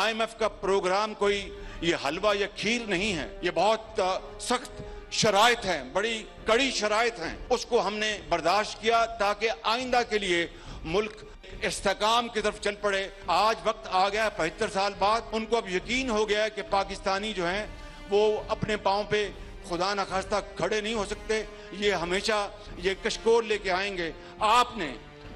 IMF का programme कोई ये हलवा या खीर नहीं है, ये बहुत सख्त शराइत हैं, बड़ी कड़ी शराइत हैं। उसको हमने बर्दाश्त किया ताकि आइंदा के लिए मुल्क इस्तेकाम की तरफ चल पड़े। आज वक्त आ गया 75 साल बाद, उनको अब यकीन हो गया है कि पाकिस्तानी जो हैं वो अपने पाँव पे खुदा न खास्ता खड़े नहीं हो सकते, ये हमेशा ये कशकोर लेके आएंगे।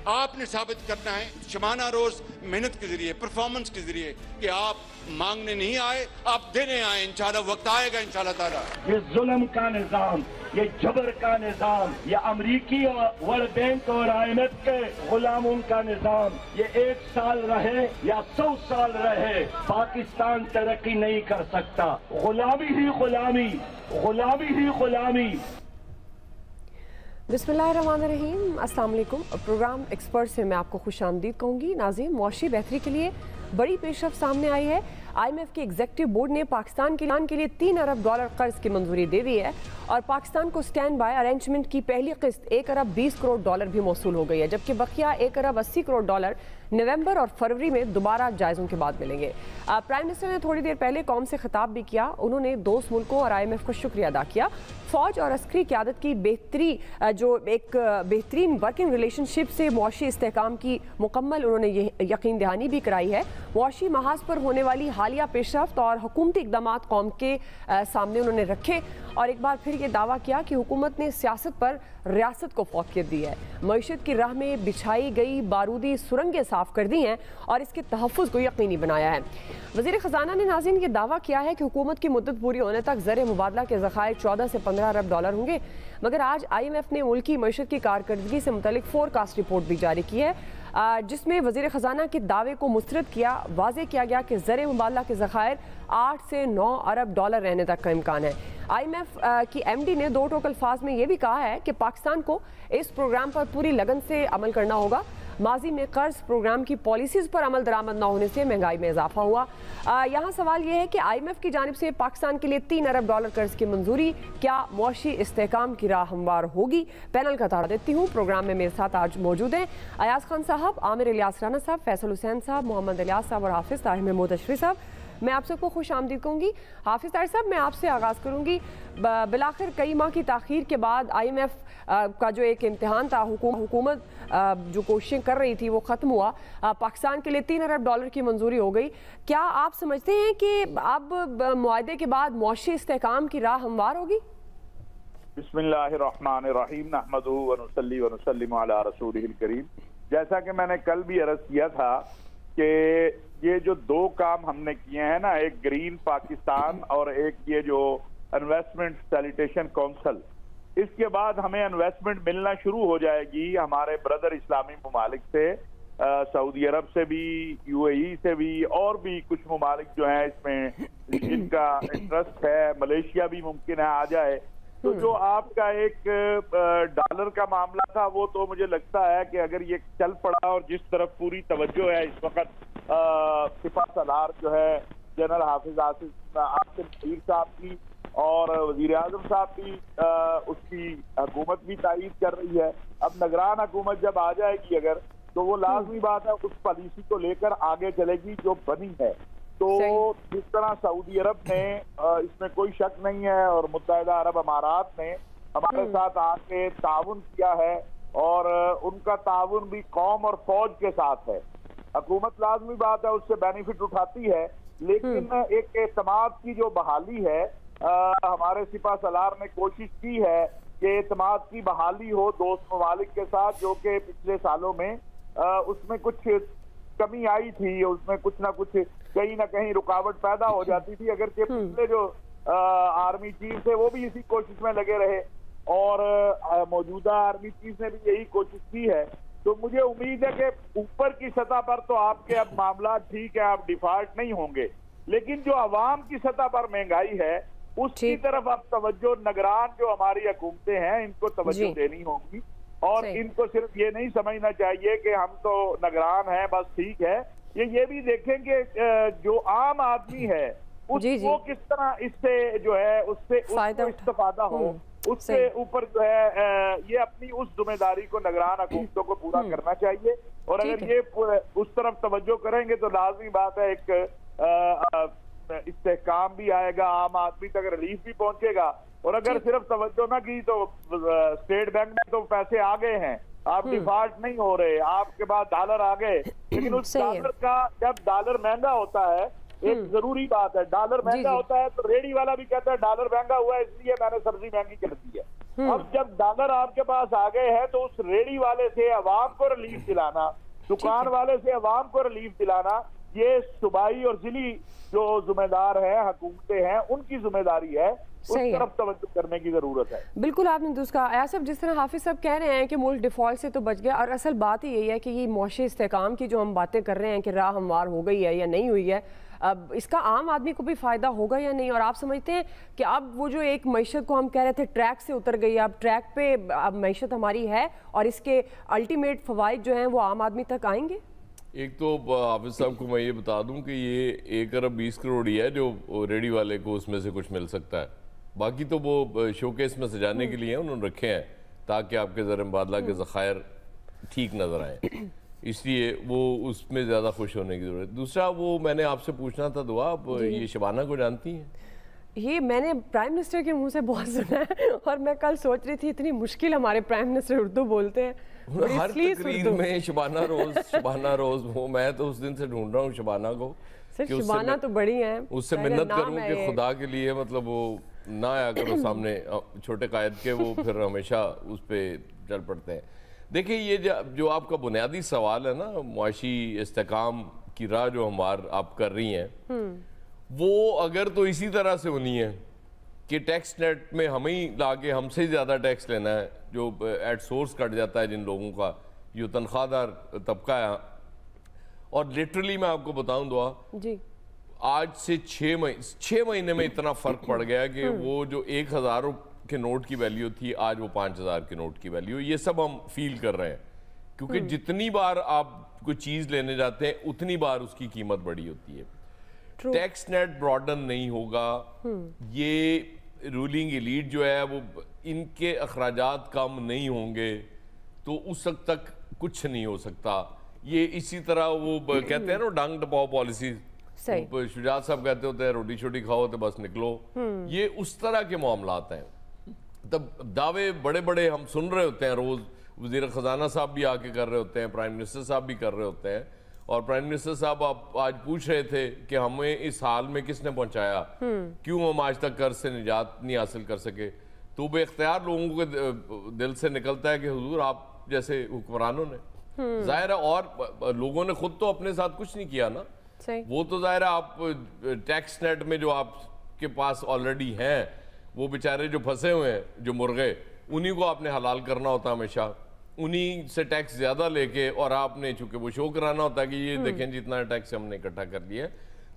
आपने साबित करना है शमाना रोज मेहनत के जरिए, परफॉर्मेंस के जरिए कि आप मांगने नहीं आए, आप देने आए। इंशाल्लाह वक्त आएगा इंशाल्लाह ताला। ये जुल्म का निजाम, ये जबर का निजाम, ये अमरीकी और वर्ल्ड बैंक और IMF के गुलामों का निजाम, ये 1 साल रहे या 100 साल रहे, पाकिस्तान तरक्की नहीं कर सकता। गुलामी ही गुलामी, गुलामी ही गुलामी। बिस्मिल्लाहिर्रहमानिर्रहीम, अस्सलाम वालेकुम। प्रोग्राम एक्सपर्ट से मैं आपको खुशामदीद कहूँगी। नाज़रीन, मुआशी बेहतरी के लिए बड़ी पेशरफ सामने आई है। IMF के एग्जीक्यूटिव बोर्ड ने पाकिस्तान के लिए $3 अरब कर्ज की मंजूरी दे दी है और पाकिस्तान को स्टैंड बाय अरेंजमेंट की पहली किस्त $1 अरब 20 करोड़ भी मौसूल हो गई है, जबकि बकिया $1 अरब 80 करोड़ नवंबर और फरवरी में दोबारा जायज़ों के बाद मिलेंगे। प्राइम मिनिस्टर ने थोड़ी देर पहले कौम से खिताब भी किया। उन्होंने दोस्त मुल्कों और IMF का शुक्रिया अदा किया। फ़ौज और अस्करी क़यादत की बेहतरीन वर्किंग रिलेशनशिप से मुआशी इस्तेहकाम की मुकम्मल उन्होंने ये यकीन दहानी भी कराई है। मुआशी महाज पर होने वाली हालिया पेशरफ्त और हुकूमती इक़दाम कौम के सामने उन्होंने रखे और एक बार फिर ये दावा किया कि हुकूमत ने सियासत पर रियासत को फौकियत दी है, मईशत की राह में बिछाई गई बारूदी सुरंगें साफ कर दी हैं और इसके तहफ़्फ़ुज़ को यकीनी बनाया है। वज़ीर ख़ज़ाना ने नाज़रीन ये दावा किया है कि हुकूमत की मुद्दत पूरी होने तक ज़र मुबादला के ज़खायर 14 से 15 अरब डॉलर होंगे, मगर आज IMF ने मुल्की मईशत की कारकर्दगी से मुतल्लिक फोरकास्ट रिपोर्ट भी जारी की है, जिसमें वज़ीर ख़ज़ाना के दावे को मुस्तरद किया। वाज़ेह किया गया कि ज़र मुबादला के ज़खायर 8 से 9 अरब डॉलर रहने तक का इम्कान है। IMF की MD ने 2 टोक अल्फाज में यह भी कहा है कि पाकिस्तान को इस प्रोग्राम पर पूरी लगन से अमल करना होगा। माजी में कर्ज प्रोग्राम की पॉलिसीज़ पर अमल दरामद न होने से महंगाई में इजाफा हुआ। यहाँ सवाल यह है कि IMF की जानिब से पाकिस्तान के लिए $3 अरब कर्ज की मंजूरी क्या मुआशी इस्तेहकाम की राह हमवार होगी? पैनल का तारा देती हूँ। प्रोग्राम में मेरे साथ आज मौजूद हैं अयाज खान साहब, आमिर इलियास राना साहब, फैसल हुसैन साहब, मोहम्मद इलियास साहब और हाफिज़ ताहिर महमूद अशरी साहब। मैं आप सबको खुश आमदीद कहूँगी। हाफिज़ ताहिर साहब, मैं आपसे आगाज़ करूँगी। बिलाखिर कई माह की ताख़ीर के बाद IMF का जो एक इम्तिहान था, हुकूमत जो कोशिशें कर रही थी वो ख़त्म हुआ। पाकिस्तान के लिए $3 अरब की मंजूरी हो गई। क्या आप समझते हैं कि अब मुआहदे के बाद मुआशी इस्तेहकाम की राह हमवार होगी? बिस्मिल्लाहिर्रहमानिर्रहीम, नहमदुहु व नुसल्ली व नुसल्लिमु अला रसूलिहिल करीम। जैसा कि मैंने कल भी अर्ज़ किया था कि ये जो 2 काम हमने किए हैं ना, एक ग्रीन पाकिस्तान और एक ये जो इन्वेस्टमेंट फैसिलिटेशन काउंसिल, इसके बाद हमें इन्वेस्टमेंट मिलना शुरू हो जाएगी हमारे ब्रदर इस्लामी ममालिक से, सऊदी अरब से भी, UAE से भी, और भी कुछ ममालिक जो हैं इसमें जिनका इंटरेस्ट है। मलेशिया भी मुमकिन है आ जाए। तो जो आपका एक डॉलर का मामला था वो तो मुझे लगता है कि अगर ये चल पड़ा और जिस तरफ पूरी तवज्जो है इस वक्त सिपा सलार जो है जनरल हाफिज आसिफ मीर साहब की और वजीर आजम साहब की, उसकी हुकूमत भी तायीद कर रही है। अब निगरान हुकूमत जब आ जाएगी अगर, तो वो लाजमी बात है उस पॉलिसी को लेकर आगे चलेगी जो बनी है। तो जिस तरह सऊदी अरब ने, इसमें कोई शक नहीं है, और मुत्तहिदा अरब अमारात ने हमारे साथ आके ताउन किया है और उनका ताउन भी कौम और फौज के साथ है। हुकूमत लाजमी बात है उससे बेनिफिट उठाती है, लेकिन एक एतमाद की जो बहाली है, हमारे सिपा सलार ने कोशिश की है कि एतमाद की बहाली हो दोस्त ममालिक के साथ, जो कि पिछले सालों में उसमें कुछ कमी आई थी, उसमें कुछ ना कुछ कहीं ना कहीं रुकावट पैदा हो जाती थी। अगर के पिछले जो आर्मी चीफ थे वो भी इसी कोशिश में लगे रहे और मौजूदा आर्मी चीफ ने भी यही कोशिश की है। तो मुझे उम्मीद है कि ऊपर की सतह पर तो आपके अब मामला ठीक है, आप डिफॉल्ट नहीं होंगे, लेकिन जो अवाम की सतह पर महंगाई है उसकी तरफ अब तवज्जो निगरान जो हमारी हुकूमतें हैं इनको तवज्जो देनी होगी और इनको सिर्फ ये नहीं समझना चाहिए कि हम तो निगरान हैं बस ठीक है। ये भी देखेंगे जो आम आदमी है उसको किस तरह इससे जो है उससे इस्तेफादा हो, उससे ऊपर जो है ये अपनी उस जिम्मेदारी को निगरान हुकूमतों को पूरा करना चाहिए। और अगर ये उस तरफ तवज्जो करेंगे तो लाजमी बात है एक इस्तेहकाम भी आएगा, आम आदमी तक रिलीफ भी पहुंचेगा। और अगर सिर्फ तवज्जो ना की तो स्टेट बैंक में तो पैसे आ गए हैं, आप डिफॉल्ट नहीं हो रहे, आपके पास डॉलर आ गए, लेकिन उस डॉलर का, जब डॉलर महंगा होता है, एक जरूरी बात है, डॉलर महंगा होता है तो रेडी वाला भी कहता है डॉलर महंगा हुआ है इसलिए मैंने सब्जी महंगी कर दी है। अब जब डॉलर आपके पास आ गए हैं तो उस रेडी वाले से अवाम को रिलीफ दिलाना, दुकान वाले से अवाम को रिलीफ दिलाना, ये सूबाई और जिली जो जिम्मेदार हैं, हुकूमतें हैं, उनकी जिम्मेदारी है, उस तरफ तवज्जो करने की जरूरत है। बिल्कुल आपने दुरुस्त कहा। आया साहब, जिस तरह हाफिज साहब कह रहे हैं कि मुल्क डिफॉल्ट से तो बच गया, और असल बात ही यही है कि ये मुआशी इस्तेहकाम की जो हम बातें कर रहे हैं कि राह हमवार हो गई है या नहीं हुई है, अब इसका आम आदमी को भी फ़ायदा होगा या नहीं? और आप समझते हैं कि अब वो जो एक मईशत को हम कह रहे थे ट्रैक से उतर गई, अब ट्रैक पे अब मईशत हमारी है और इसके अल्टीमेट फ़वाइद जो हैं वो आम आदमी तक आएंगे? एक तो हाफिज साहब को मैं ये बता दूं कि ये 1 अरब 20 करोड़ ही है जो रेडी वाले को उसमें से कुछ मिल सकता है, बाकी तो वो शोकेस में सजाने के लिए उन्होंने रखे हैं ताकि आपके ज़र मुबादला के ज़खायर ठीक नज़र आए, इसलिए वो उसमें ज़्यादा खुश होने की ज़रूरत। दूसरा, वो मैंने आपसे पूछना था दुआ, आप ये शबाना को जानती हैं? ये मैंने प्राइम मिनिस्टर के मुंह से बहुत सुना है, और मैं कल सोच रही थी इतनी मुश्किल हमारे प्राइम मिनिस्टर उर्दू बोलते हैं, हर तकरीर में शबाना रोज वो, मैं तो उस दिन से ढूंढ रहा हूँ शबाना को, शबाना तो बड़ी है, उससे मिन्नत करूँ कि खुदा के लिए मतलब वो ना आया करो सामने छोटे कायद के, वो फिर हमेशा उस पर चल पड़ते हैं। देखिए, ये जो आपका बुनियादी सवाल है ना, मुआशी इस्तेहकाम की राह जो हमार आप कर रही हैं, वो अगर तो इसी तरह से होनी है कि टैक्स नेट में हमें ही लाके हमसे ज़्यादा टैक्स लेना है, जो एट सोर्स कट जाता है जिन लोगों का, जो तनख्वाहदार तबका है। और लिटरली मैं आपको बताऊं दुआ जी, आज से 6 महीने में इतना फ़र्क पड़ गया कि वो जो 1000 के नोट की वैल्यू थी, आज वो 5000 के नोट की वैल्यू। ये सब हम फील कर रहे हैं, क्योंकि जितनी बार आप कोई चीज़ लेने जाते हैं उतनी बार उसकी कीमत बड़ी होती है। टैक्स नेट ब्रॉडन नहीं होगा, ये रूलिंग एलीट जो है वो इनके अखराजात कम नहीं होंगे तो उस वक्त तक कुछ नहीं हो सकता। ये इसी तरह वो कहते हैं ना डांग टपाओ पॉलिसी, शुजात साहब कहते होते हैं रोटी छोटी खाओ तो बस निकलो, ये उस तरह के मामलात हैं। तब दावे बड़े बड़े हम सुन रहे होते हैं रोज, वजीर खजाना साहब भी आके कर रहे होते हैं, प्राइम मिनिस्टर साहब भी कर रहे होते हैं, और प्राइम मिनिस्टर साहब आप आज पूछ रहे थे कि हमें इस हाल में किसने पहुंचाया, क्यों हम आज तक कर्ज से निजात नहीं हासिल कर सके। तो बेख्तियार लोगों के दिल से निकलता है कि हुजूर आप जैसे हुक्मरानों ने, जाहिर है, और लोगों ने खुद तो अपने साथ कुछ नहीं किया ना, वो तो जाहिर है आप टैक्स नेट में जो आपके पास ऑलरेडी हैं वो बेचारे जो फंसे हुए हैं, जो मुर्गे, उन्हीं को आपने हलाल करना होता है हमेशा, उन्हीं से टैक्स ज्यादा लेके, और आपने चूंकि वो शो कराना होता है कि ये देखें जितना टैक्स हमने इकट्ठा कर लिया।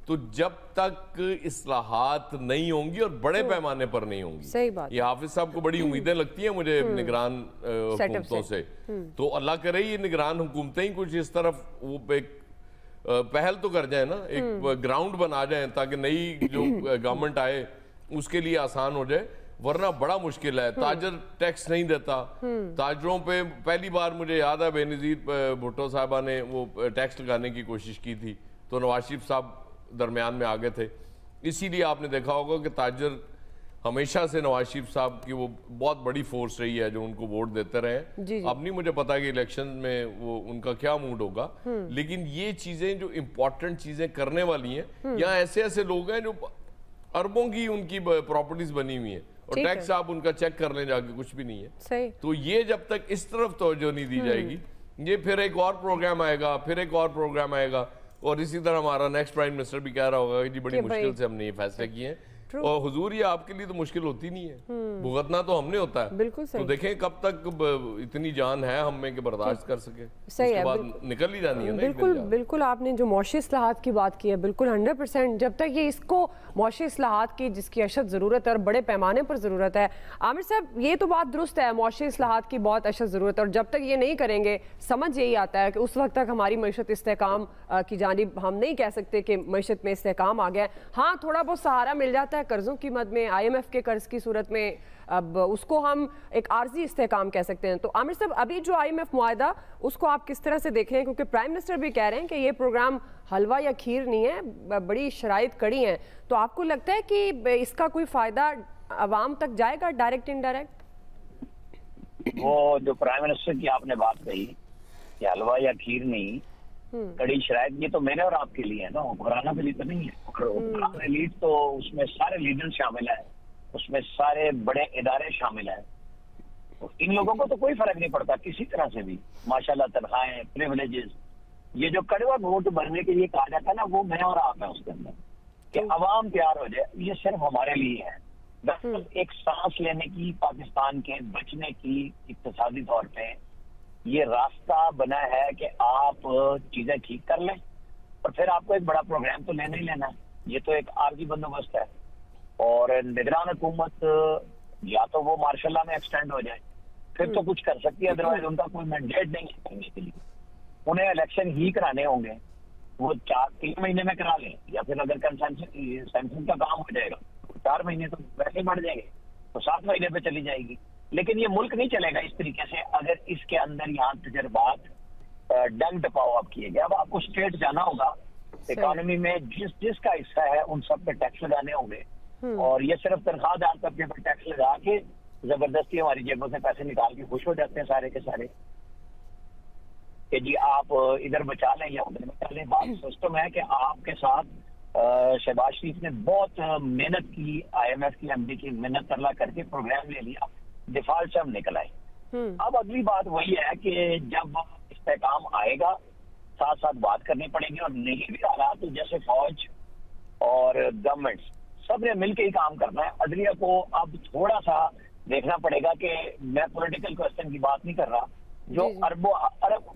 तो जब तक इस्लाहात नहीं होंगी और बड़े पैमाने पर नहीं होंगी, सही बात, ये हाफिज साहब को बड़ी उम्मीदें लगती हैं मुझे निगरान हुकूमतों से, तो अल्लाह करे ये निगरान हुकूमतें ही कुछ इस तरफ वो एक पहल तो कर जाए ना, एक ग्राउंड बना जाए ताकि नई जो गवर्नमेंट आए उसके लिए आसान हो जाए, वरना बड़ा मुश्किल है। ताजर टैक्स नहीं देता, ताजरों पे पहली बार मुझे याद है बेनजीर भुट्टो साहबा ने वो टैक्स लगाने की कोशिश की थी, तो नवाज शरीफ साहब दरमियान में आ गए थे, इसीलिए आपने देखा होगा कि ताजर हमेशा से नवाज शरीफ साहब की वो बहुत बड़ी फोर्स रही है जो उनको वोट देते रहे। अब नहीं मुझे पता कि इलेक्शन में वो उनका क्या मूड होगा, लेकिन ये चीजें जो इम्पोर्टेंट चीजें करने वाली हैं, यहाँ ऐसे ऐसे लोग हैं जो अरबों की उनकी प्रॉपर्टीज बनी हुई है और टैक्स आप उनका चेक कर लें जाके, कुछ भी नहीं है। सही। तो ये जब तक इस तरफ तवज्जो नहीं दी जाएगी, ये फिर एक और प्रोग्राम आएगा, फिर एक और प्रोग्राम आएगा, और इसी तरह हमारा नेक्स्ट प्राइम मिनिस्टर भी कह रहा होगा कि जी बड़ी मुश्किल से हमने ये फैसले किए हैं, और हुजूर ये आपके लिए तो मुश्किल होती नहीं है, भुगतना तो हमने होता है। बिल्कुल सही। तो देखें कब तक इतनी जान है हम में कि बर्दाश्त कर सके, सही है, बाद निकल ही जानी है ना। बिल्कुल बिल्कुल, आपने जो मौशी इस्लाहात की बात की है, बिल्कुल 100%, जब तक ये इसको मौशी इस्लाहात की जिसकी अशद ज़रूरत है और बड़े पैमाने पर ज़रूरत है, आमिर साहब ये तो बात दुरुस्त है, मौशी इस्लाहात की बहुत अशद ज़रूरत है, और जब तक ये नहीं करेंगे समझ यही आता है कि उस वक्त तक हमारी मईशत इस्तेहकाम की जानिब हम नहीं कह सकते कि मईशत में इस्तेहकाम आ गया। हाँ, थोड़ा बहुत सहारा मिल जाता जाता है कर्जों की मद में, IMF के कर्ज की सूरत में, अब उसको हम एक आर्जी इस्तेहकाम कह सकते हैं। तो आमिर साहब, अभी जो IMF मुआहदा उसको आप किस तरह से देख रहे हैं, क्योंकि प्राइम मिनिस्टर भी कह रहे हैं कि ये प्रोग्राम हलवा या खीर नहीं है, बड़ी शराइत कड़ी हैं, तो आपको लगता है कि इसका कोई फायदा आवाम तक जाएगा, डायरेक्ट इनडायरेक्ट? वो जो प्राइम मिनिस्टर की आपने बात कही कि हलवा या खीर नहीं, कड़ी शराइत, ये तो मेरे और आपके लिए है ना, हुक्मरानों के लिए तो नहीं है। हुक्मरान एलीट तो उसमें सारे लीडर शामिल है, उसमें सारे बड़े इदारे शामिल हैं। तो इन लोगों को तो कोई फर्क नहीं पड़ता किसी तरह से भी, माशाल्लाह तनख्वाहें, प्रिविलेजेस। ये जो कड़वा वोट भरने के लिए कहा जाता है ना, वो मैं और आप है उसके अंदर, कि अवाम तैयार हो जाए, ये सिर्फ हमारे लिए है। दरअसल एक सांस लेने की, पाकिस्तान के बचने की इक्तिसादी तौर पे ये रास्ता बना है कि आप चीजें ठीक कर लें और फिर आपको एक बड़ा प्रोग्राम तो लेना ही लेना है। ये तो एक आर्जी बंदोबस्त है और निगरान हुकूमत या तो वो मार्शल लॉ में एक्सटेंड हो जाए, फिर तो कुछ कर सकती है, अदरवाइज उनका कोई मैंडेट नहीं है करने के लिए। उन्हें इलेक्शन ही कराने होंगे, वो 4-3 महीने में करा लें, या फिर अगर कंसेंसस का काम हो जाएगा 4 महीने तो वैसे बढ़ जाएंगे, तो 7 महीने पे चली जाएगी। लेकिन ये मुल्क नहीं चलेगा इस तरीके से अगर इसके अंदर यहाँ तजर्बात डंग टपाओ आप किए गए। अब आपको स्टेट जाना होगा, इकोनॉमी में जिसका हिस्सा है उन सब पे टैक्स लगाने होंगे, और ये सिर्फ तनख्वाहदार तबके पर टैक्स लगा के जबरदस्ती हमारी जेबों से पैसे निकाल के खुश हो जाते हैं सारे के सारे कि जी आप इधर बचा लें या उधर बचा लें। बात सिस्टम है कि आपके साथ शहबाज शरीफ ने बहुत मेहनत की, IMF की MD की मेहनत तरला करके प्रोग्राम ले लिया, डिफॉल्ट से हम निकल आए। अब अगली बात वही है कि जब इस्तेहकाम आएगा साथ साथ बात करनी पड़ेगी, और नहीं भी आ रहा तो जैसे फौज और गवर्नमेंट सब ने मिलकर ही काम करना है। अदलिया को अब थोड़ा सा देखना पड़ेगा कि मैं पॉलिटिकल क्वेश्चन की बात नहीं कर रहा, जो अरब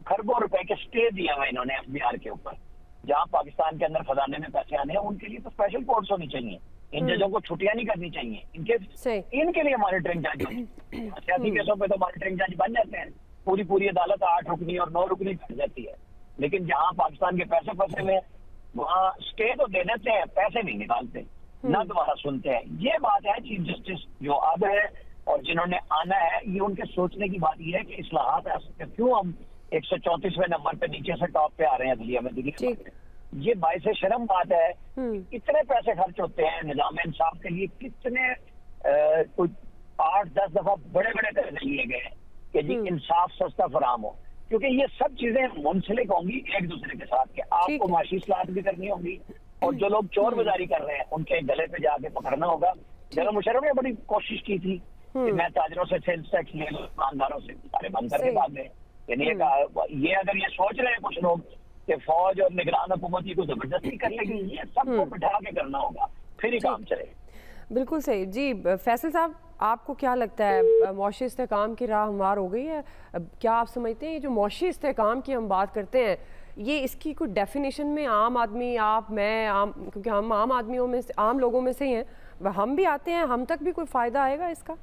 खरबों रुपए के स्टे दिया हुआ इन्होंने FBR के ऊपर, जहां पाकिस्तान के अंदर खजाने में पैसे आने हैं, उनके लिए तो स्पेशल कोर्ट्स होनी चाहिए, इन जजों को छुट्टियां नहीं करनी चाहिए, इनके लिए मॉनिटरिंग जज सियासी केसों पे तो मॉनिटरिंग जज बन जाते हैं, पूरी अदालत 8 रुकनी और 9 रुकनी बैठ जाती है। लेकिन जहां पाकिस्तान के पैसे फंसे हुए वहां स्टे तो दे देते हैं, पैसे नहीं निकालते, ना दोबारा सुनते हैं। ये बात है चीफ जस्टिस जो अब है और जिन्होंने आना है, ये उनके सोचने की बात ये है कि इस्लाहात आ सकते हैं। क्यों हम 134वें नंबर पे नीचे से टॉप पे आ रहे हैं अदलिया में, दिल्ली में? ये बाइस शर्म बात है। कितने पैसे खर्च होते हैं निजाम इंसाफ के लिए, कितने कुछ 8-10 दफा बड़े कर्ज लिए गए कि जी इंसाफ सस्ता फराम हो, क्योंकि ये सब चीजें मुंसलिक होंगी एक दूसरे के साथ के आपको माशी इस्लाहत भी करनी होगी, और जो लोग चोर बाजारी कर रहे हैं उनके गले पे जाके पकड़ना होगा। जनाब मुशर्रफ ने बड़ी कोशिश की थी कि मैं ताजरों से सेल्स टैक्स ले लूं, दुकानदारों से, सारे बंद करके भाग गए। यानी ये अगर ये सोच रहे हैं कुछ लोग कि फौज और निगरान हुकूमत को जबरदस्ती कर लेगी, ये सबको बिठा के करना होगा, फिर ही काम चलेगा। बिल्कुल सही जी। फैसल साहब, आपको क्या लगता है मौशी इस्तेहकाम की राह हमवार हो गई है? क्या आप समझते हैं ये जो मौशी इस्तेहकाम की हम बात करते हैं, ये इसकी कोई डेफिनेशन में आम आदमी, आप, मैं, क्योंकि हम आम आदमियों में से, आम लोगों में से ही हैं, हम भी आते हैं, हम तक भी कोई फ़ायदा आएगा इसका?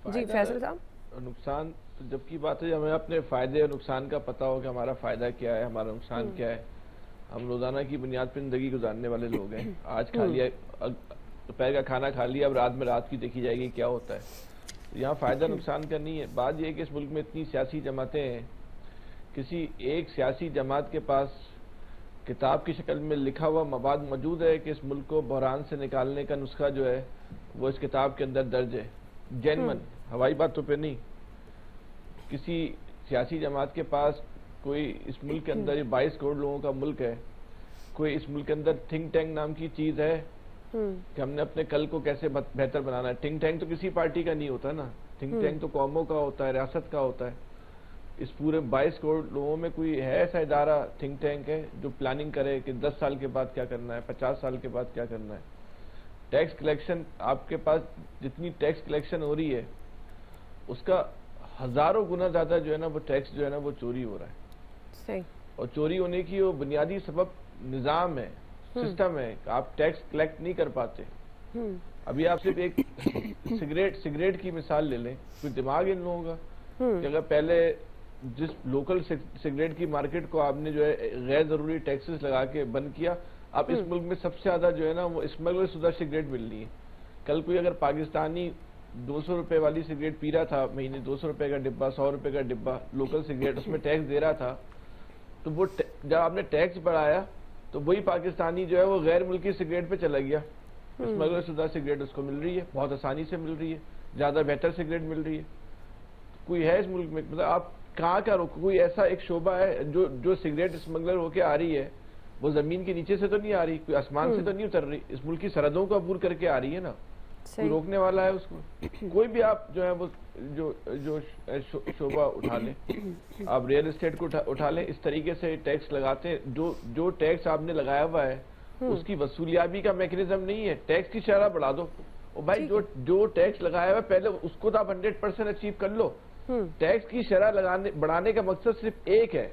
जी फैसल साहब। नुकसान तो जब की बात है, हमें अपने फ़ायदे और नुकसान का पता हो कि हमारा फ़ायदा क्या है, हमारा नुकसान क्या है। हम रोज़ाना की बुनियाद पर ज़िंदगी गुजारने वाले लोग हैं। आज खा लिया, दोपहर का खाना खा लिया, अब रात की देखी जाएगी क्या होता है। यहाँ फ़ायदा नुकसान का नहीं है। बात यह है कि इस मुल्क में इतनी सियासी जमातें हैं, किसी एक सियासी जमात के पास किताब की शक्ल में लिखा हुआ मवाद मौजूद है कि इस मुल्क को बहरान से निकालने का नुस्खा जो है वो इस किताब के अंदर दर्ज है। जेन्युइन, हवाई बातों पे नहीं। किसी सियासी जमात के पास कोई इस मुल्क के अंदर 22 करोड़ लोगों का मुल्क है, कोई इस मुल्क के अंदर थिंक टैंक नाम की चीज़ है कि हमने अपने कल को कैसे बेहतर बनाना है। थिंक टैंक तो किसी पार्टी का नहीं होता ना, थिंक टैंक तो कौमों का होता है, रियासत का होता है। इस पूरे 22 करोड़ लोगों में कोई है ऐसा इदारा थिंक टैंक है जो प्लानिंग करे कि 10 साल के बाद क्या करना है, 50 साल के बाद क्या करना है। टैक्स कलेक्शन, आपके पास जितनी टैक्स कलेक्शन हो रही है उसका हजारों गुना ज्यादा जो है ना वो टैक्स जो है ना वो चोरी हो रहा है। सही। और चोरी होने की वो बुनियादी सबब निजाम है, सिस्टम है। आप टैक्स कलेक्ट नहीं कर पाते। अभी आप सिर्फ एक सिगरेट की मिसाल ले लें, कोई दिमाग इन लोगों का कि अगर पहले जिस लोकल सिगरेट की मार्केट को आपने जो है गैर जरूरी टैक्सेस लगा के बंद किया, अब इस मुल्क में सबसे ज्यादा जो है ना वो स्मगलर शुदा सिगरेट मिल रही है। कल कोई अगर पाकिस्तानी 200 रुपए वाली सिगरेट पी रहा था महीने, 200 रुपए का डिब्बा, 100 रुपए का डिब्बा लोकल सिगरेट, उसमें टैक्स दे रहा था, तो वो जब आपने टैक्स बढ़ाया तो वही पाकिस्तानी जो है वो गैर मुल्की सिगरेट पे चला गया। स्मगलर शुदा सिगरेट उसको मिल रही है, बहुत आसानी से मिल रही है, ज्यादा बेहतर सिगरेट मिल रही है। कोई है इस मुल्क में, मतलब आप कहाँ का रोको, कोई ऐसा एक शोबा है जो सिगरेट स्मगलर होके आ रही है, वो जमीन के नीचे से तो नहीं आ रही, कोई आसमान से तो नहीं उतर रही, इस मुल्क की सरहदों को अबूर करके आ रही है ना, कोई रोकने वाला है उसको? कोई भी आप जो है वो जो शोबा उठा लें, आप रियल एस्टेट को उठा लें, इस तरीके से टैक्स लगाते हैं। जो टैक्स आपने लगाया हुआ है उसकी वसूलियाबी का मैकेनिज्म नहीं है, टैक्स की शरह बढ़ा दो। और भाई जो टैक्स लगाया हुआ है पहले उसको तो आप 100% अचीव कर लो। टैक्स की शरह बढ़ाने का मकसद सिर्फ एक है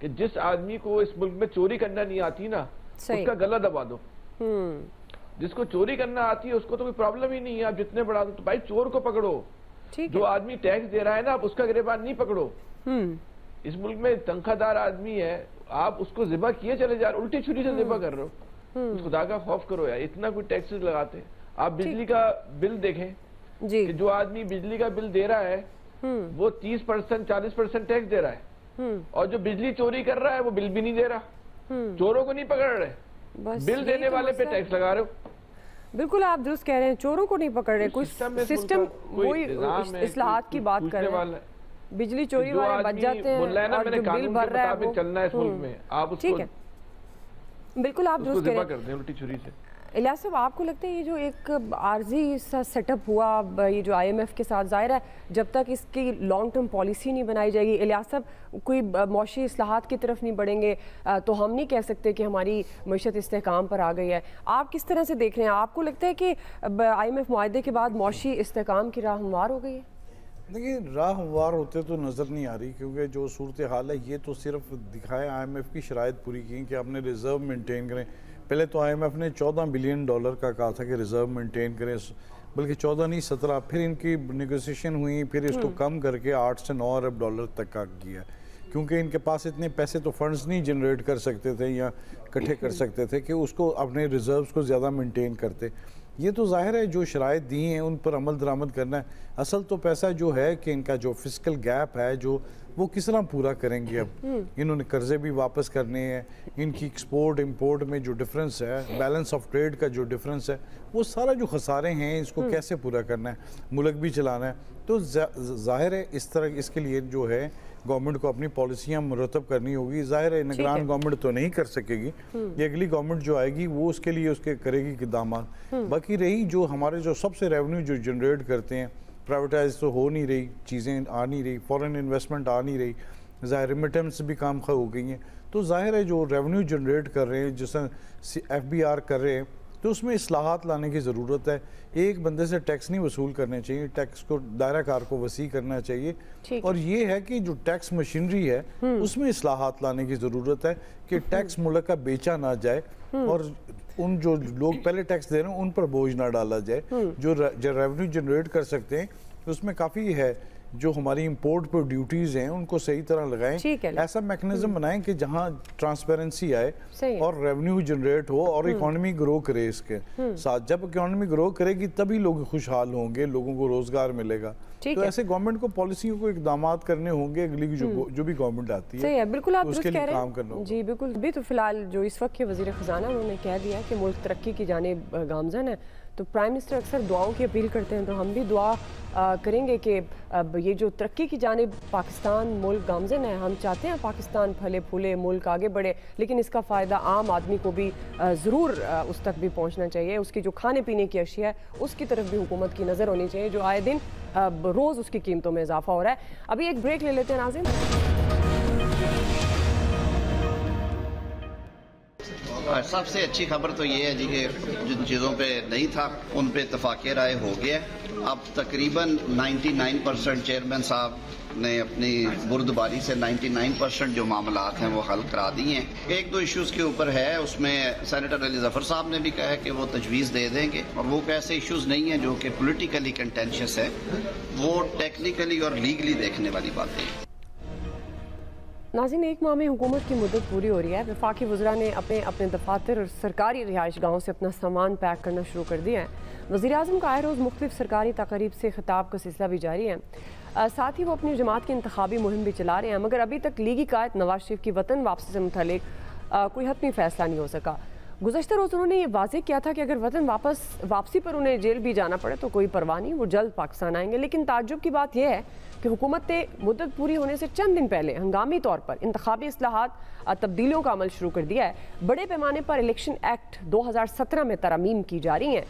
कि जिस आदमी को इस मुल्क में चोरी करना नहीं आती ना, उसका गला दबा दो। जिसको चोरी करना आती है उसको तो कोई प्रॉब्लम ही नहीं है, आप जितने बढ़ा दो। तो भाई चोर को पकड़ो, जो आदमी टैक्स दे रहा है ना आप उसका गिरबान नहीं पकड़ो। इस मुल्क में तनख्वाहदार आदमी है, आप उसको जिबा किए चले जा रहे, उल्टी छुरी से जिबा कर रहे हो। उस खुदा का खौफ करो यार, इतना कोई टैक्सेस लगाते हैं। आप बिजली का बिल देखें कि जो आदमी बिजली का बिल दे रहा है वो 30% 40% टैक्स दे रहा है, और जो बिजली चोरी कर रहा है वो बिल भी नहीं दे रहा। चोरों को नहीं पकड़ रहे, बिल देने वाले पे टैक्स लगा रहे हो। बिल्कुल आप दुरुस्त कह रहे हैं, चोरों को नहीं पकड़ रहे, कोई सिस्टम वही इस्लाहात की बात कर रहे हैं। बिजली चोरी वाले बच जाते हैं और जो बिल भर रहा है वो चलना है इस मुल्क में, आप ठीक है, बिल्कुल आप दुरुस्त कह रहे हैं उल्टी छुरी से। इलियास साहब, आपको लगता है ये जो एक आर्जी सा सेटअप हुआ ये जो IMF के साथ, ज़ाहिर है जब तक इसकी लॉन्ग टर्म पॉलिसी नहीं बनाई जाएगी, इलियास साहब कोई मौशी इस्लाहात की तरफ नहीं बढ़ेंगे तो हम नहीं कह सकते कि हमारी मईशत इस्तेहकाम पर आ गई है। आप किस तरह से देख रहे हैं? आपको लगता है कि IMF मुआहदे के बाद मौशी इस्तेहकाम की राह हमवार हो गई है? देखिए, राह हमवार होते तो नज़र नहीं आ रही, क्योंकि जो सूरत हाल है ये तो सिर्फ दिखाए IMF की शराइत पूरी की कि आपने रिज़र्व मेंटेन करें। पहले तो IMF ने $14 बिलियन का कहा था कि रिज़र्व मेंटेन करें, बल्कि 14 नहीं 17, फिर इनकी नेगोशिएशन हुई, फिर इसको कम करके 8 से 9 अरब डॉलर तक का किया, क्योंकि इनके पास इतने पैसे तो फंड्स नहीं जनरेट कर सकते थे या इकट्ठे कर सकते थे कि उसको अपने रिजर्व्स को ज़्यादा मेंटेन करते। ये तो जाहिर है जो शराइत दी हैं उन पर अमल दरामद करना है। असल तो पैसा जो है कि इनका जो फिस्कल गैप है जो वो किस तरह पूरा करेंगे। अब इन्होंने कर्जे भी वापस करने हैं, इनकी एक्सपोर्ट इंपोर्ट में जो डिफरेंस है, बैलेंस ऑफ ट्रेड का जो डिफरेंस है, वो सारा जो खसारे हैं इसको कैसे पूरा करना है, मुल्क भी चलाना है। तो जाहिर है इस तरह इसके लिए जो है गवर्नमेंट को अपनी पॉलिसियाँ मुरतब करनी होगी। जाहिर है निगरान गवर्नमेंट तो नहीं कर सकेगी, ये अगली गवर्नमेंट जो आएगी वो उसके लिए उसके करेगी इक़दाम। बाकी रही जो हमारे जो सबसे रेवेन्यू जो जनरेट करते हैं, प्राइवेटाइज तो हो नहीं रही, चीज़ें आ नहीं रही, फॉरेन इन्वेस्टमेंट आ नहीं रही, ज़ाहिर रेमिटेंस भी काम हो गई हैं। तो जाहिर है जो रेवेन्यू जनरेट कर रहे हैं, जैसे FBR कर रहे हैं, तो उसमें इस्लाहात लाने की ज़रूरत है। एक बंदे से टैक्स नहीं वसूल करने चाहिए, टैक्स को दायरा कार को वसी करना चाहिए। और ये है कि जो टैक्स मशीनरी है उसमें इस्लाहात लाने की ज़रूरत है कि टैक्स मुल्क का बेचा ना जाए और उन जो लोग पहले टैक्स दे रहे हैं उन पर बोझ ना डाला जाए। जो रेवेन्यू जनरेट कर सकते हैं उसमें काफ़ी है, जो हमारी इंपोर्ट पर ड्यूटीज हैं उनको सही तरह लगाएं, ऐसा मैकेनिज्म बनाएं कि जहां ट्रांसपेरेंसी आए और रेवेन्यू जनरेट हो और इकोनॉमी ग्रो करे। इसके साथ जब इकोनॉमी ग्रो करेगी तभी लोग खुशहाल होंगे, लोगों को रोजगार मिलेगा। तो ऐसे गवर्नमेंट को पॉलिसियों को इकदाम करने होंगे अगली जो भी गवर्नमेंट आती है। सही है, बिल्कुल आप उसके लिए काम करना होगा। जी बिल्कुल। अभी तो फिलहाल जो इस वक्त के वजीर खजाना उन्होंने कह दिया कि मुल्क तरक्की की जानिब गामजन है, तो प्राइम मिनिस्टर अक्सर दुआओं की अपील करते हैं, तो हम भी दुआ करेंगे कि अब ये जो तरक्की की जानिब पाकिस्तान मुल्क गामजन है, हम चाहते हैं पाकिस्तान फले फूले, मुल्क आगे बढ़े, लेकिन इसका फ़ायदा आम आदमी को भी ज़रूर उस तक भी पहुंचना चाहिए। उसकी जो खाने पीने की अशिया है उसकी तरफ भी हुकूमत की नज़र होनी चाहिए, जो आए दिन रोज़ उसकी कीमतों में इजाफा हो रहा है। अभी एक ब्रेक ले लेते हैं नाज़रीन। सबसे अच्छी खबर तो ये है जी कि जिन चीज़ों पे नहीं था उन पे इत्तफाक़ राय हो गया। अब तकरीबन 99% चेयरमैन साहब ने अपनी बुर्दबारी से 99% जो मामलात हैं वो हल करा दिए हैं। एक दो इश्यूज के ऊपर है, उसमें सेनेटर अली जफर साहब ने भी कहा है कि वो तजवीज़ दे देंगे, और वो ऐसे इश्यूज नहीं है जो कि पोलिटिकली कंटेंशियस है, वो टेक्निकली और लीगली देखने वाली बातें हैं। नाज़रीन, एक माह में हुकूमत की मुद्दत पूरी हो रही है। वफाकी वज़रा ने अपने अपने दफातर और सरकारी रिहाइश गाहों से अपना सामान पैक करना शुरू कर दिया है। वज़ीर-ए-आज़म का आए रोज़ मुख्तलिफ सरकारी तक़रीब से खिताब का सिलसिला भी जारी है। साथ ही वो अपनी जमात की इंतखाबी मुहिम भी चला रहे हैं, मगर अभी तक लीगी कायद नवाज शरीफ की वतन वापसी से मुतल्लिक कोई हतमी फैसला नहीं हो सका। गुज़श्ता रोज़ उन्होंने ये वाज़ेह किया था कि अगर वतन वापसी पर उन्हें जेल भी जाना पड़े तो कोई परवाह नहीं, वो जल्द पाकिस्तान आएंगे। लेकिन ताज्जुब की बात यह है कि हुकूमत ने मुद्दत पूरी होने से चंद दिन पहले हंगामी तौर पर इंतखाबी इस्लाहात तब्दीलियों का अमल शुरू कर दिया है। बड़े पैमाने पर इलेक्शन एक्ट 2017 में तरमीम की जा रही हैं।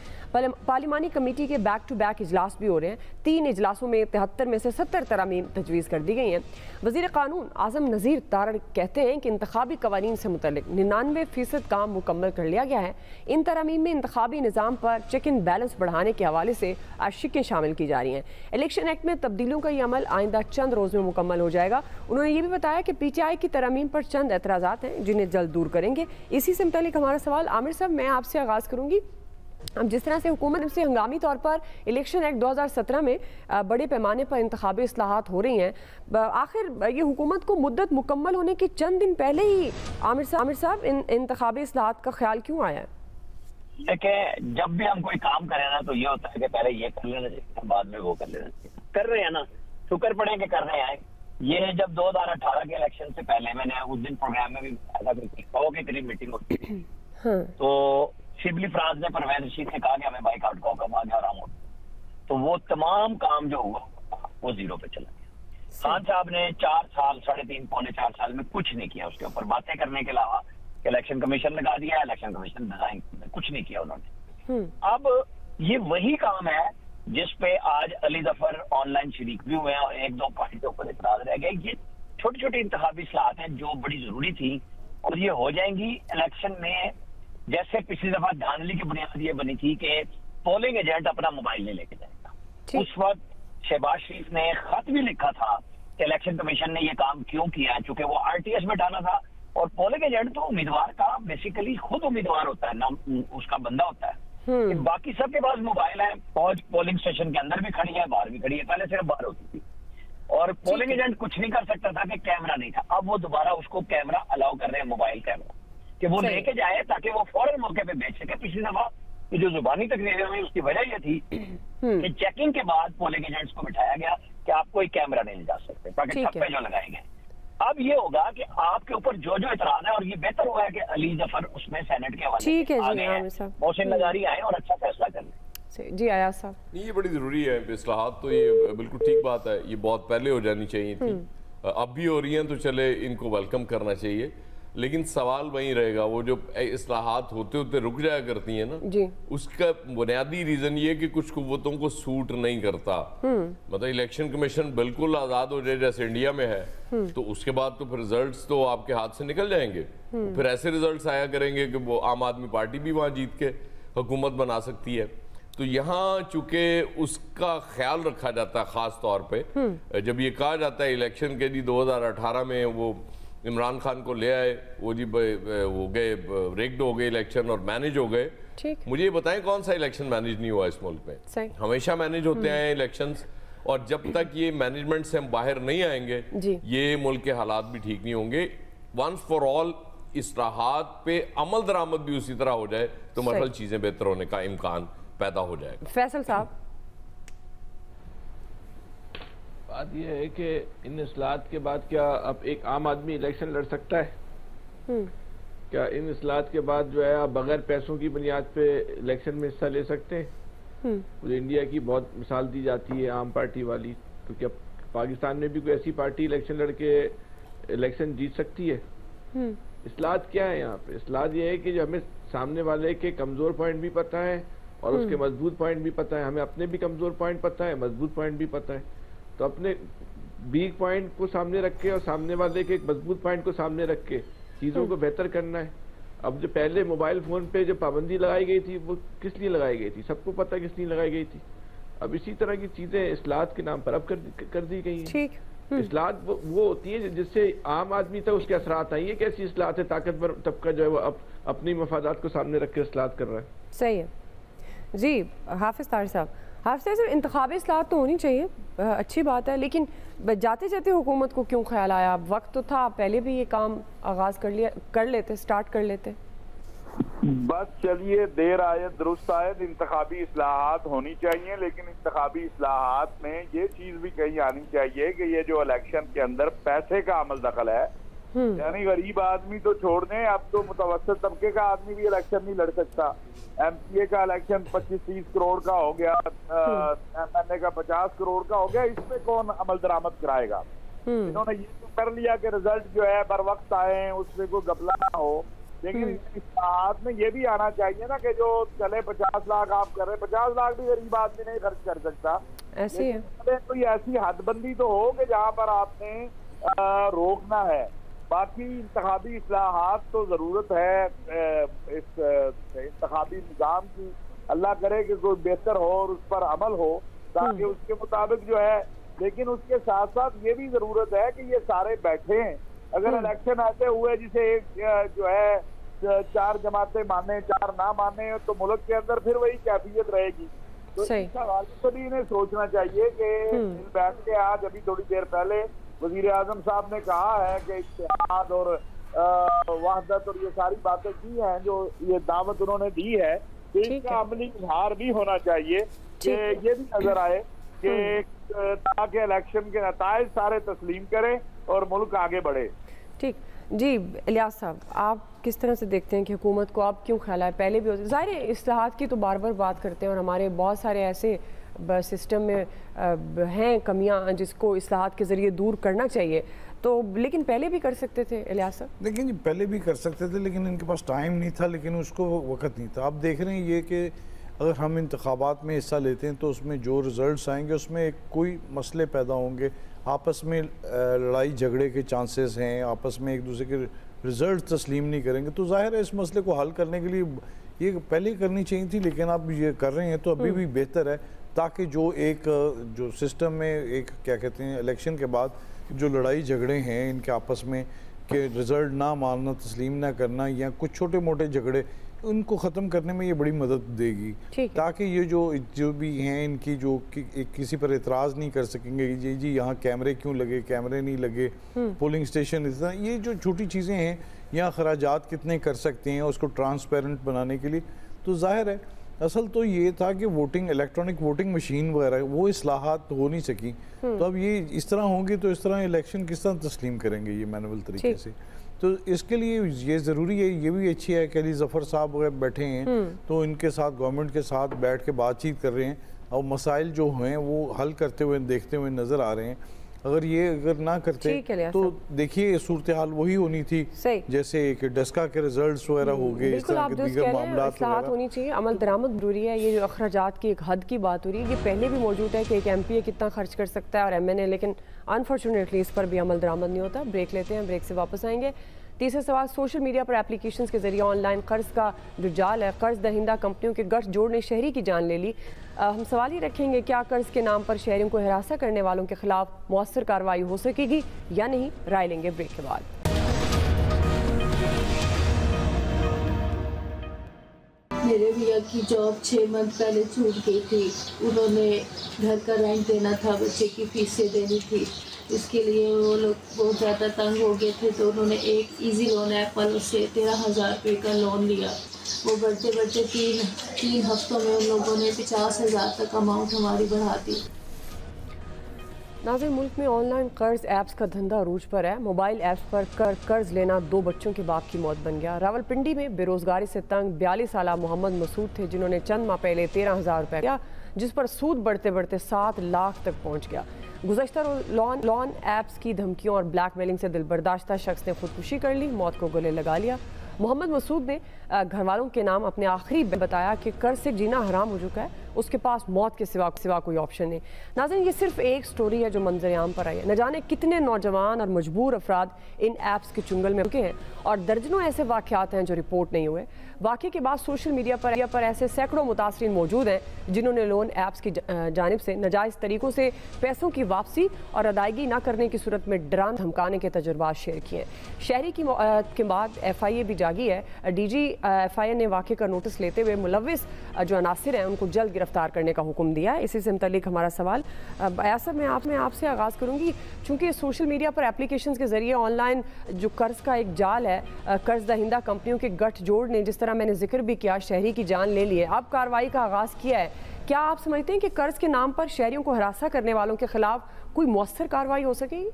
पार्लिमानी कमेटी के बैक टू बैक इजलास भी हो रहे हैं। 3 इजलासों में 73 में से 70 तरमीम तजवीज़ कर दी गई हैं। वज़ीर कानून आज़म नज़ीर तारड़ कहते हैं कि इंतखाबी कवानीन से मुतल्लिक 99% काम मुकम्मल कर लिया गया है। इन तरमीम में इंतखाबी निज़ाम पर चेक एंड बैलेंस बढ़ाने के हवाले से शिकें शामिल की जा रही हैं। इलेक्शन एक्ट में तब्दीलियों का यह अमल आइंदा चंद रोज़ में मुकम्मल हो जाएगा। उन्होंने ये भी बताया कि PTI की तरमीम पर चंद एतराज़ात हैं जिन्हें जल्द दूर करेंगे। इसी से मुतल्लिक हमारा सवाल, आमिर साहब, मैं आपसे आगाज़ करूँगी। अब जिस तरह से हुकूमत से हंगामी तौर पर इलेक्शन एक्ट 2017 में बड़े पैमाने पर इंतखाबी इस्लाहात हो रही हैं, आखिर ये हुकूमत को मुद्दत मुकम्मल होने के चंद दिन पहले ही आमिर साहब इन इंतखाबी इस्लाहात का ख्याल क्यों आया है? देखिए, जब भी हम कोई काम करें ना तो ये होता है कि पहले ये कर लेना चाहिए, बाद में वो कर लेना चाहिए। कर रहे हैं ना, शुक्र पड़े कि कर रहे हैं। ये जब 2018 के इलेक्शन से पहले मैंने उस दिन प्रोग्राम में भी ऐसा कोई 100 के करीब मीटिंग होती थी, तो शिबली फ्रांस ने परवेज रशीद से कहा कि हमें बाइकआउट का हुक्म आ गया और तो वो तमाम काम जो हुआ वो जीरो पे चला गया। खान साहब ने 4 साल, 3.5 पौने 4 साल में कुछ नहीं किया उसके ऊपर, बातें करने के अलावा इलेक्शन कमीशन लगा दिया, इलेक्शन कमीशन डिजाइन कुछ नहीं किया उन्होंने। अब ये वही काम है जिस पे आज अली जफर ऑनलाइन शरीक भी हुए हैं और 1-2 पॉइंट के ऊपर इतराज रह गए। ये छोटी छोटी इंतखाबी इस्लाहात हैं जो बड़ी जरूरी थी और ये हो जाएंगी इलेक्शन में। जैसे पिछली दफा धांधली की बुनियाद ये बनी थी कि पोलिंग एजेंट अपना मोबाइल नहीं लेके जाएगा। उस वक्त शहबाज शरीफ ने खत भी लिखा था कि इलेक्शन कमीशन ने ये काम क्यों किया है, चूंकि वो RTS में डाला था और पोलिंग एजेंट तो उम्मीदवार का बेसिकली खुद उम्मीदवार होता है, नाम उसका बंदा होता है। बाकी सबके पास मोबाइल है, फौज पोलिंग स्टेशन के अंदर भी खड़ी है, बाहर भी खड़ी है। पहले सिर्फ बाहर होती थी और पोलिंग एजेंट कुछ नहीं कर सकता था कि कैमरा नहीं था। अब वो दोबारा उसको कैमरा अलाउ कर रहे हैं, मोबाइल कैमरा, कि वो लेके जाए ताकि वो फौरन मौके पे भेज सके। पिछली दफा जो जुबानी तकरीरें हुई उसकी वजह यह थी कि चेकिंग के बाद पोलिंग एजेंट्स को बिठाया गया कि आप कोई कैमरा नहीं ले जा सकते, ताकि ठप्पे जो लगाए गए। अब ये होगा कि आपके ऊपर जो जो इतराज है, और ये बेहतर हुआ है कि अली जफर उसमें सेनेट के हवाले मोहसिन नजारी आए और अच्छा फैसला कर लें। जी आयाज साहब, ये बड़ी जरूरी है इस्लाहात, तो ये बिल्कुल ठीक बात है, ये बहुत पहले हो जानी चाहिए थी, अब भी हो रही हैं तो चले इनको वेलकम करना चाहिए। लेकिन सवाल वहीं रहेगा, वो जो इस्लाहात होते होते रुक जाया करती हैं ना जी, उसका बुनियादी रीजन ये कि कुछ कुव्वतों को सूट नहीं करता। मतलब इलेक्शन कमीशन बिल्कुल आजाद हो जाए जैसे इंडिया में है तो उसके बाद तो फिर रिजल्ट्स तो आपके हाथ से निकल जाएंगे। फिर ऐसे रिजल्ट्स आया करेंगे कि वो आम आदमी पार्टी भी वहां जीत के हुकूमत बना सकती है। तो यहाँ चूंकि उसका ख्याल रखा जाता है खास तौर पे, जब ये कहा जाता है इलेक्शन के जी 2018 में वो इमरान खान को ले आए, वो जी हो गए रेक्ड हो गए इलेक्शन और मैनेज हो गए। मुझे ये बताएं कौन सा इलेक्शन मैनेज नहीं हुआ इस मुल्क में? हमेशा मैनेज होते हैं इलेक्शंस, और जब तक ये मैनेजमेंट से हम बाहर नहीं आएंगे ये मुल्क के हालात भी ठीक नहीं होंगे। वंस फॉर ऑल इस्लाहात पे अमल दरामद भी उसी तरह हो जाए तो मसल चीजें बेहतर होने का इम्कान पैदा हो जाएगा। फैसल साहब, बात यह है कि इन इस्लाहात के बाद क्या अब एक आम आदमी इलेक्शन लड़ सकता है? क्या इन इस्लाहात के बाद जो है आप बगैर पैसों की बुनियाद पे इलेक्शन में हिस्सा ले सकते हैं? मुझे इंडिया की बहुत मिसाल दी जाती है आम पार्टी वाली, तो क्या पाकिस्तान में भी कोई ऐसी पार्टी इलेक्शन लड़के इलेक्शन जीत सकती है? इस्लाहात क्या है यहाँ पे? इस्लाहात ये है कि जो हमें सामने वाले के कमजोर पॉइंट भी पता है और उसके मजबूत पॉइंट भी पता है, हमें अपने भी कमजोर पॉइंट पता है, मजबूत पॉइंट भी पता है, तो अपने वीक पॉइंट को सामने रख के और सामने वाले के एक मजबूत पॉइंट को सामने रख के चीजों को बेहतर करना है। अब जो पहले मोबाइल फोन पे जो पाबंदी लगाई गई थी वो किस लिए लगाई गई थी? सबको पता किस लिए लगाई गई थी। अब इसी तरह की चीजें इस्लाहात के नाम पर अब कर दी गई हैं। इस्लाहात वो होती है जिससे आम आदमी तक उसके असरात आई है। कैसी इस्लाहात है? ताकतवर तबका जो है वो अपनी मफादात को सामने रख के इस्लाहात कर रहा है। सही है जी। हाफिज तार साहब, हाफिज़ साहब, इंतखाबी इस्लाहत तो होनी चाहिए, अच्छी बात है, लेकिन जाते जाते हुकूमत को क्यों ख्याल आया? वक्त तो था, पहले भी ये काम आगाज़ स्टार्ट कर लेते। बस चलिए, देर आए दुरुस्त आए। इंतखाबी इस्लाहात होनी चाहिए, लेकिन इंतखाबी इस्लाहात में ये चीज भी कहीं आनी चाहिए कि ये जो इलेक्शन के अंदर पैसे का अमल दखल है, यानी गरीब आदमी तो छोड़ दें, अब तो मुतवस्सित तबके का आदमी भी इलेक्शन नहीं लड़ सकता। MCA का इलेक्शन 25-30 करोड़ का हो गया, MNA का 50 करोड़ का हो गया, इसमें कौन अमल दरामद कराएगा? इन्होंने ये तो कर लिया कि रिजल्ट जो है बर वक्त आए, उसमें कोई गबला ना हो। लेकिन इस्लाहात में ये भी आना चाहिए ना कि जो चले 50 लाख आप कर रहे, 50 लाख भी गरीब आदमी नहीं खर्च कर सकता। ऐसे है कोई ऐसी हदबंदी तो हो कि जहाँ पर आपने रोकना है। बाकी इंतखाबी इस्लाहात तो जरूरत है इस इंतखाबी निज़ाम की। अल्लाह करे कि कोई बेहतर हो और उस पर अमल हो, ताकि उसके मुताबिक जो है। लेकिन उसके साथ साथ ये भी जरूरत है कि ये सारे बैठे हैं। अगर इलेक्शन ऐसे हुए जिसे एक जो है 4 जमातें माने 4 ना माने, तो मुल्क के अंदर फिर वही कैफियत रहेगी। तो इस हवाले से भी इन्हें सोचना चाहिए कि बैठ के आज अभी थोड़ी देर पहले वजीर आजम साहब ने कहा है कि इत्तेहाद और वहदत और ये सारी बातें की हैं, जो ये दावत उन्होंने दी है, तो इसका अमली इजहार भी होना चाहिए कि ये भी नजर आए कि ताकि इलेक्शन के नताइज सारे तस्लीम करें और मुल्क आगे बढ़े। ठीक जी, इलियास साहब, आप किस तरह से देखते हैं कि हुकूमत को अब क्यों ख्याल है? पहले भी ज़ाहिर है इस्लाहात की तो बार बार बात करते हैं, और हमारे बहुत सारे ऐसे सिस्टम में हैं कमियां जिसको इस्लाहात के ज़रिए दूर करना चाहिए, तो लेकिन पहले भी कर सकते थे इलियास साहब। लेकिन जी पहले भी कर सकते थे, लेकिन इनके पास टाइम नहीं था, लेकिन उसको वक्त नहीं था। आप देख रहे हैं ये कि अगर हम इंतखाबात में हिस्सा लेते हैं तो उसमें जो रिज़ल्ट्स आएंगे उसमें कोई मसले पैदा होंगे, आपस में लड़ाई झगड़े के चांसेस हैं, आपस में एक दूसरे के रिज़ल्ट तस्लीम नहीं करेंगे, तो जाहिर है इस मसले को हल करने के लिए ये पहले करनी चाहिए थी, लेकिन आप ये कर रहे हैं तो अभी भी बेहतर है, ताकि जो जो सिस्टम में एक क्या कहते हैं इलेक्शन के बाद जो लड़ाई झगड़े हैं इनके आपस में कि रिज़ल्ट ना मानना, तस्लीम ना करना, या कुछ छोटे मोटे झगड़े, उनको ख़त्म करने में ये बड़ी मदद देगी, ताकि ये जो भी हैं इनकी जो किसी पर एतराज़ नहीं कर सकेंगे जी यहाँ कैमरे क्यों लगे, कैमरे नहीं लगे, पोलिंग स्टेशन इतना, ये जो छोटी चीज़ें हैं, यहाँ खराजात कितने कर सकते हैं उसको ट्रांसपेरेंट बनाने के लिए। तो जाहिर है असल तो ये था कि वोटिंग, इलेक्ट्रॉनिक वोटिंग मशीन वगैरह वो इस्लाहात हो नहीं सकी, तो अब ये इस तरह होंगी तो इस तरह इलेक्शन किस तरह तस्लीम करेंगे ये मैनुअल तरीके से। तो इसके लिए ये ज़रूरी है, ये भी अच्छी है कि अली ज़फ़र साहब वगैरह बैठे हैं तो इनके साथ गवर्नमेंट के साथ बैठ के बातचीत कर रहे हैं और मसाइल जो हैं वो हल करते हुए देखते हुए नज़र आ रहे हैं। अगर ना करते तो देखिए सूरत हाल वही होनी थी जैसे कि डस्का के रिजल्ट्स वगैरह हो गए, इस तरह के दीगर मामलात होनी चाहिए। अमल दरामद जरूरी है। ये जो अखराजात की एक हद की बात हो रही है, ये पहले भी मौजूद है कि एक MPA कितना खर्च कर सकता है और MNA, लेकिन अनफॉर्चुनेटली इस पर भी अमल दरामद नहीं होता। ब्रेक लेते हैं, ब्रेक से वापस आएंगे। तीसरा सवाल, सोशल मीडिया पर एप्लीकेशंस के जरिए ऑनलाइन कर्ज का जो जाल है, कर्ज दहिंदा कंपनियों के गठजोड़ ने शहरी की जान ले ली। हम सवाल ही रखेंगे, क्या कर्ज के नाम पर शहरियों को हिरासा करने वालों के खिलाफ मौसर कार्रवाई हो सकेगी या नहीं? राय लेंगे ब्रेक के बाद। मेरे भैया की जॉब 6 मंथ पहले छूट गई थी। उन्होंने घर का रेंट देना था, बच्चे की फीसें देनी थी, इसके लिए वो लोग बहुत ज़्यादा तंग हो गए थे। तो उन्होंने एक इजी लोन ऐप वालों से 13,000 रुपये का लोन लिया। वो बढ़ते बढ़ते तीन हफ्तों में उन लोगों ने 50,000 तक अमाउंट हमारी बढ़ा दी। नाज़रीन, मुल्क में ऑनलाइन कर्ज ऐप्स का धंधा अरूज पर है। मोबाइल ऐप्स पर कर्ज लेना 2 बच्चों के बाप की मौत बन गया। रावलपिंडी में बेरोजगारी से तंग 42 साला मोहम्मद मसूद थे, जिन्होंने चंद माह पहले 13,000 रुपये किया, जिस पर सूद बढ़ते बढ़ते 7 लाख तक पहुँच गया। गुज़श्ता लोन ऐप्स की धमकियों और ब्लैकमेलिंग से दिलबर्दाश्ता शख्स ने खुदकुशी कर ली, मौत को गले लगा लिया। मोहम्मद मसूद ने घर वालों के नाम अपने आखिरी बताया कि कर्ज से जीना हराम हो चुका है, उसके पास मौत के सिवा कोई ऑप्शन नहीं। नाज़रीन, ये सिर्फ एक स्टोरी है जो मंजर-ए-आम पर आई है। न जाने कितने नौजवान और मजबूर अफराद इन ऐप्स के चुंगल में रुके हैं और दर्जनों ऐसे वाक़यात हैं जो रिपोर्ट नहीं हुए। वाक़े के बाद सोशल मीडिया पर ऐसे सैकड़ों मुतासरीन मौजूद हैं जिन्होंने लोन ऐप्स की जानिब से नाजायज़ तरीक़ों से पैसों की वापसी और अदायगी न करने की सूरत में डराने धमकाने के तजुर्बात शेयर किए हैं। शहरी की के बाद FIA भी जागी है। DG FIA ने वाक़े का नोटिस लेते हुए मुलव्विस जो अनासिर हैं उनको जल्द गिरफ्तार करने का हुक्म दिया है। इसी से मुतल्लिक हमारा सवाल यासर, मैं आपसे आगाज़ करूँगी। चूँकि सोशल मीडिया पर एप्लीकेशंस के ज़रिए ऑनलाइन जो कर्ज का एक जाल है, कर्ज दहिंदा कंपनियों के गठजोड़ ने, जिस तरह मैंने जिक्र भी किया, शहरी की जान ले ली है, अब कार्रवाई का आगाज़ किया है। क्या आप समझते हैं कि कर्ज के नाम पर शहरियों को हरासा करने वालों के खिलाफ कोई मौसर कार्रवाई हो सकेगी?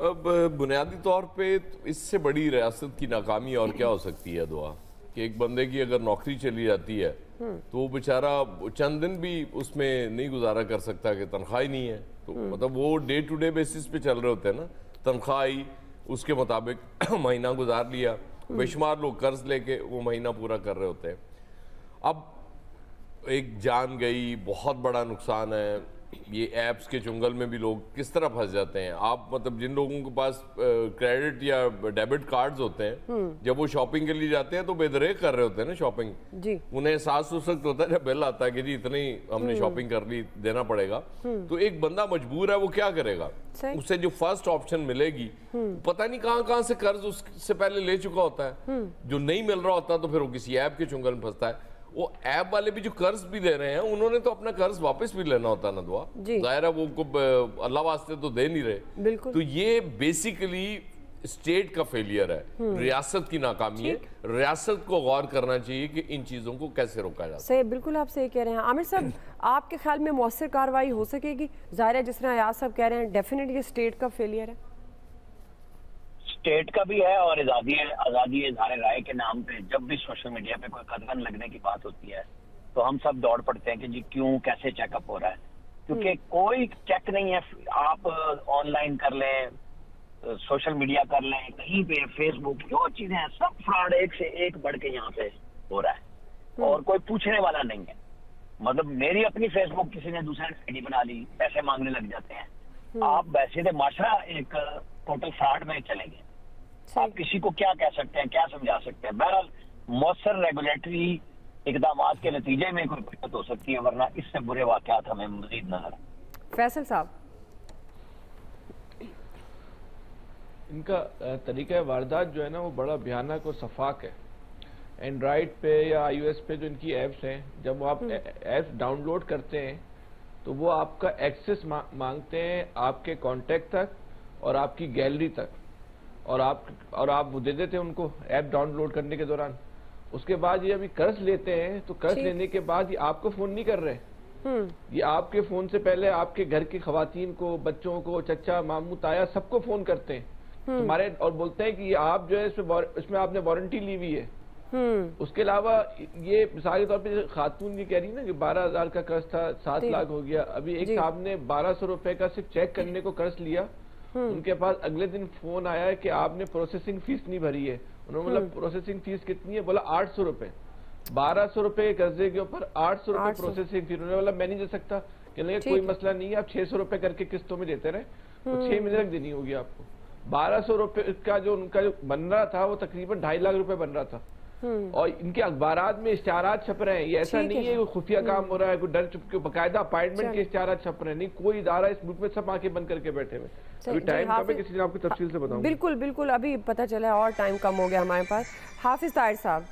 अब बुनियादी तौर पे इससे बड़ी रियासत की नाकामी और क्या हो सकती है दुआ, कि एक बंदे की अगर नौकरी चली जाती है तो वो बेचारा चंद दिन भी उसमें नहीं गुजारा कर सकता कि तनख्वाह ही नहीं है। तो मतलब वो डे टू डे बेसिस पे चल रहे होते हैं ना, तनख्वाह आई उसके मुताबिक महीना गुजार लिया, बेशुमार लोग कर्ज लेके वो महीना पूरा कर रहे होते हैं। अब एक जान गई, बहुत बड़ा नुकसान है। ये ऐप्स के चुंगल में भी लोग किस तरह फंस जाते हैं। आप मतलब जिन लोगों के पास क्रेडिट या डेबिट कार्ड्स होते हैं, जब वो शॉपिंग के लिए जाते हैं तो बेदरेक कर रहे होते हैं ना शॉपिंग जी। उन्हें एहसास उस वक्त होता है जब बिल आता है कि जी इतनी हमने शॉपिंग कर ली, देना पड़ेगा। तो एक बंदा मजबूर है, वो क्या करेगा? उसे जो फर्स्ट ऑप्शन मिलेगी, पता नहीं कहाँ से कर्ज उससे पहले ले चुका होता है, जो नहीं मिल रहा होता तो फिर वो किसी ऐप के चुंगल में फंसता है। वो ऐप वाले भी जो कर्ज भी दे रहे हैं, उन्होंने तो अपना कर्ज वापस भी लेना होता है ना दुआ, जाहिर है वो अल्लाह वास्ते तो दे नहीं रहे। बिल्कुल। तो ये बेसिकली स्टेट का फेलियर है, रियासत की नाकामी है। रियासत को गौर करना चाहिए कि इन चीजों को कैसे रोका जाए। सही, बिल्कुल आप सही कह रहे हैं। आमिर साहब, आपके ख्याल में मौसर कार्रवाई हो सकेगी? जाहिर है जिस तरह याद साहब कह रहे हैं, डेफिनेटली स्टेट का फेलियर है। स्टेट का भी है और आजादी इज़हार राय के नाम पे जब भी सोशल मीडिया पे कोई कदम लगने की बात होती है तो हम सब दौड़ पड़ते हैं कि जी क्यों, कैसे चेकअप हो रहा है, क्योंकि कोई चेक नहीं है। आप ऑनलाइन कर लें, सोशल मीडिया कर लें, कहीं पे फेसबुक, जो चीजें हैं सब फ्रॉड एक से एक बढ़ के यहाँ पे हो रहा है और कोई पूछने वाला नहीं है। मतलब मेरी अपनी फेसबुक किसी ने दूसरे ने आईडी बना ली, पैसे मांगने लग जाते हैं। आप वैसे तो माशरा एक टोटल फ्रॉड में चले गए। आप किसी को क्या कह सकते हैं, क्या समझा सकते हैं? बहरहाल मौसर रेगुलेटरी इकदाम के नतीजे में कोई दिक्कत हो सकती है, वरना इससे बुरे वाकयात हमें मजीद नजर। फैसल साहब, इनका तरीका वारदात जो है ना वो बड़ा भयानक और सफाक है। एंड्रॉइड पे या iOS पे जो इनकी ऐप्स हैं, जब आप ऐप्स डाउनलोड करते हैं तो वो आपका एक्सेस मांगते हैं आपके कॉन्टेक्ट तक और आपकी गैलरी तक, और आप वो दे देते हैं उनको ऐप डाउनलोड करने के दौरान। उसके बाद ये अभी कर्ज लेते हैं तो कर्ज लेने के बाद ये आपको फोन नहीं कर रहे, ये आपके फोन से पहले आपके घर की खवातीन को, बच्चों को, चचा, मामू, ताया सबको फोन करते हैं तुम्हारे, और बोलते हैं कि आप जो है इसमें आपने वारंटी ली हुई है। उसके अलावा ये मिसाल के तौर पे खातून ये कह रही है ना कि 12,000 का कर्ज था, 7 लाख हो गया। अभी एक साहब ने 1200 रुपए का सिर्फ चेक करने को कर्ज लिया, उनके पास अगले दिन फोन आया है कि आपने प्रोसेसिंग फीस नहीं भरी है। उन्होंने बोला प्रोसेसिंग फीस कितनी है? बोला 800 रुपए। 1200 रुपए के कर्जे के ऊपर 800 रुपए प्रोसेसिंग फीस। उन्होंने बोला मैं नहीं दे सकता। कहने कोई मसला नहीं है, आप 600 रुपए करके किस्तों में देते रहे, तो 6 महीने तक देनी होगी आपको। 1200 रुपए का जो उनका जो बन रहा था वो तकरीबन 2.5 लाख रुपए बन रहा था। और इनके अखबारात में इश्तिहारात छप रहे हैं। ये ऐसा नहीं है कोई खुफिया काम हो रहा है, कोई डर चुप के, बाकायदा अपॉइंटमेंट के इश्तिहारात छप रहे हैं। नहीं, कोई इदारा इस मुल्क में सब आंखें बंद करके बैठे हुए। अभी टाइम कम है, किसी दिन आपको तफसील से बताऊंगा। बिल्कुल बिल्कुल, अभी पता चला है और टाइम कम हो गया हमारे पास। हाफिज ताहिर साहब,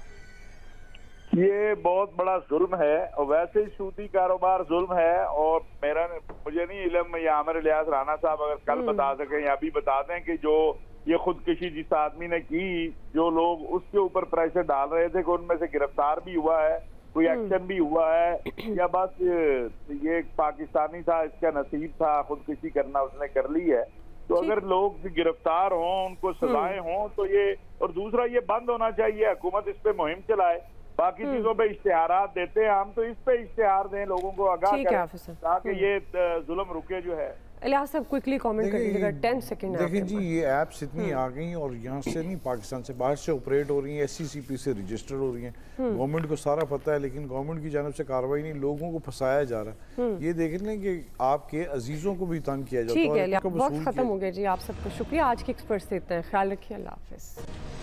ये बहुत बड़ा जुल्म है और वैसे ही सूदी कारोबार जुल्म है। और मुझे नहीं इल्म, या आमिर इलियास राना साहब अगर कल बता सकें या अभी बता दें कि जो ये खुदकुशी जिस आदमी ने की, जो लोग उसके ऊपर प्रेशर डाल रहे थे कि उनमें से गिरफ्तार भी हुआ है, कोई एक्शन भी हुआ है, या बस ये एक पाकिस्तानी था, इसका नसीब था खुदकुशी करना, उसने कर ली है। तो अगर लोग गिरफ्तार हों, उनको सजाएं हों तो ये, और दूसरा ये बंद होना चाहिए, हुकूमत इस पे मुहिम चलाए। बाकी चीजों पे इश्तिहारात देते हैं हम, तो इस पे इश्तिहार दें, लोगों को आगाह करें ताकि ये जुल्म रुके। जो है इलियास साहब क्विकली कमेंट कर दीजिएगा, 10 सेकंड। देखें जी, ये ऐप्स इतनी आ गई और यहाँ से नहीं, पाकिस्तान से बाहर से ऑपरेट हो रही हैं, SCCP से रजिस्टर हो रही हैं। गवर्नमेंट को सारा पता है, लेकिन गवर्नमेंट की जानिब से कार्रवाई नहीं, लोगों को फंसाया जा रहा है। ये देख लें कि आपके अजीजों को भी तंग किया जाता है। ठीक है, बहुत खत्म हो गया जी। आप सबको शुक्रिया। आज के एक्सपर्ट से इतना है, ख्याल रखिए, अल्लाह हाफिज।